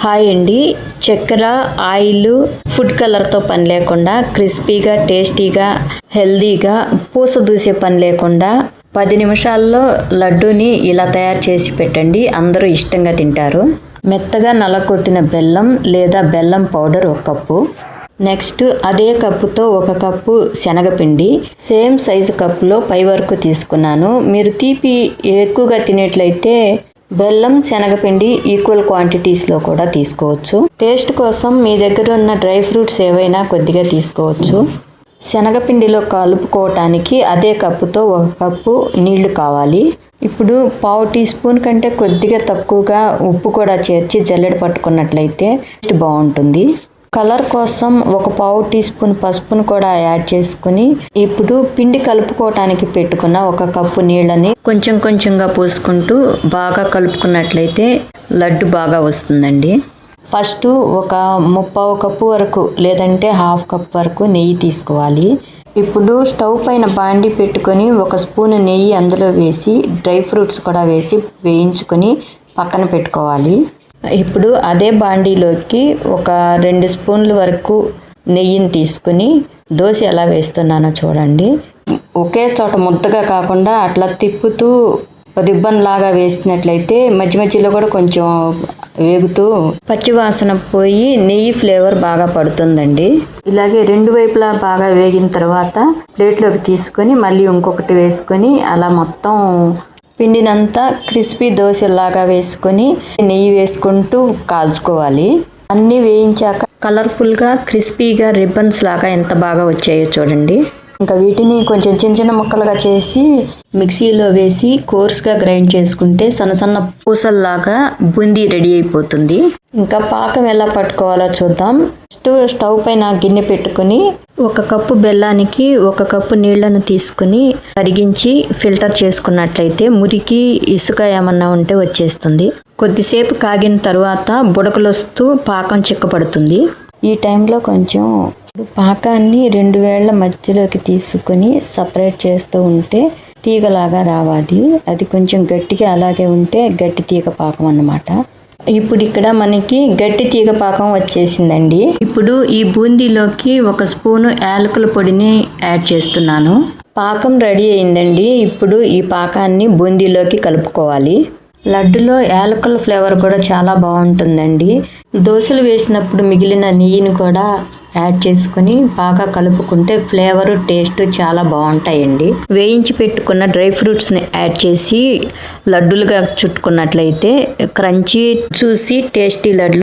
Hi అండి. చక్కెర, oil, food కలర్తో పని లేకుండా క్రిస్పీగా, టేస్టీగా, హెల్దీగా, పూస దూసే పని లేకుండా 10 నిమిషాల్లో లడ్డూని ఇలా తయారు చేసి పెట్టండి. అందరూ ఇష్టంగా తింటారు. మెత్తగా నలకొట్టిన బెల్లం లేదా బెల్లం పౌడర్ 1 కప్పు. నెక్స్ట్ అదే కప్పుతో 1 కప్పు శనగపిండి, సేమ్ సైజు కప్పులో పై వరకు తీసుకున్నాను. మీరు తీపి ఎక్కువగా తినేట్లయితే బెల్లం, శనగపిండి ఈక్వల్ క్వాంటిటీస్లో కూడా తీసుకోవచ్చు. టేస్ట్ కోసం మీ దగ్గర ఉన్న డ్రై ఫ్రూట్స్ ఏవైనా కొద్దిగా తీసుకోవచ్చు. శనగపిండిలో కలుపుకోవటానికి అదే కప్పుతో 1 కప్పు నీళ్లు కావాలి. ఇప్పుడు 1/2 టీ స్పూన్ కంటే కొద్దిగా తక్కువగా ఉప్పు కూడా చేర్చి జల్లెడ పట్టుకున్నట్లయితే టేస్ట్ బాగుంటుంది. కలర్ కోసం 1/4 టీ స్పూన్ పసుపును కూడా యాడ్ చేసుకుని ఇప్పుడు పిండి కలుపుకోవటానికి పెట్టుకున్న 1 కప్పు నీళ్ళని కొంచెం కొంచెంగా పోసుకుంటూ బాగా కలుపుకున్నట్లయితే లడ్డు బాగా వస్తుందండి. ఫస్ట్ ఒక 1/4 కప్పు వరకు లేదంటే 1/2 కప్ వరకు నెయ్యి తీసుకోవాలి. ఇప్పుడు స్టవ్ పైన బాండి పెట్టుకొని 1 స్పూన్ నెయ్యి అందులో వేసి డ్రై ఫ్రూట్స్ కూడా వేసి వేయించుకొని పక్కన పెట్టుకోవాలి. ఇప్పుడు అదే బాండీలోకి ఒక 2 స్పూన్ల వరకు నెయ్యిని తీసుకుని దోశ ఎలా వేస్తున్నానో చూడండి. ఒకే చోట ముద్దగా కాకుండా అట్లా తిప్పుతూ రిబ్బన్ లాగా వేసినట్లయితే మధ్య మధ్యలో కూడా కొంచెం వేగుతూ పచ్చివాసన పోయి నెయ్యి ఫ్లేవర్ బాగా పడుతుందండి. ఇలాగే 2 వైపులా బాగా వేగిన తర్వాత ప్లేట్లోకి తీసుకొని మళ్ళీ ఇంకొకటి వేసుకొని అలా మొత్తం పిండినంతా క్రిస్పీ దోశలాగా వేసుకొని నెయ్యి వేసుకుంటూ కాల్చుకోవాలి. అన్నీ వేయించాక కలర్ఫుల్గా క్రిస్పీగా రిబ్బన్స్ లాగా ఎంత బాగా వచ్చాయో చూడండి. ఇంకా వీటిని కొంచెం చిన్న చిన్న ముక్కలుగా చేసి మిక్సీలో వేసి కోర్స్గా గ్రైండ్ చేసుకుంటే సన్న సన్న పూసల్లాగా బూందీ రెడీ అయిపోతుంది. ఇంకా పాకం ఎలా పట్టుకోవాలో చూద్దాం. స్టవ్ పైన గిన్నె పెట్టుకుని 1 కప్పు బెల్లానికి 1 కప్పు నీళ్లను తీసుకుని కరిగించి ఫిల్టర్ చేసుకున్నట్లయితే మురికి, ఇసుక ఏమన్నా ఉంటే వచ్చేస్తుంది. కొద్దిసేపు కాగిన తర్వాత బుడకలొస్తూ పాకం చిక్కపడుతుంది. ఈ టైంలో కొంచెం పాకాన్ని 2 వేళ్ల మధ్యలోకి తీసుకొని సపరేట్ చేస్తూ ఉంటే తీగలాగా రావాలి. అది కొంచెం గట్టిగా అలాగే ఉంటే గట్టి తీగ పాకం అన్నమాట. ఇప్పుడు ఇక్కడ మనకి గట్టి తీగ పాకం వచ్చేసిందండి. ఇప్పుడు ఈ బూందీలోకి 1 స్పూను యాలకుల పొడిని యాడ్ చేస్తున్నాను. పాకం రెడీ అయిందండి. ఇప్పుడు ఈ పాకాన్ని బూందీలోకి కలుపుకోవాలి. లడ్డులో యాలకుల ఫ్లేవర్ కూడా చాలా బాగుంటుందండి. దోశలు వేసినప్పుడు మిగిలిన నెయ్యిని కూడా యాడ్ చేసుకుని బాగా కలుపుకుంటే ఫ్లేవరు, టేస్ట్ చాలా బాగుంటాయండి. వేయించి పెట్టుకున్న డ్రై ఫ్రూట్స్ని యాడ్ చేసి లడ్డులుగా చుట్టుకున్నట్లయితే క్రంచీ, చూసి టేస్టీ లడ్డు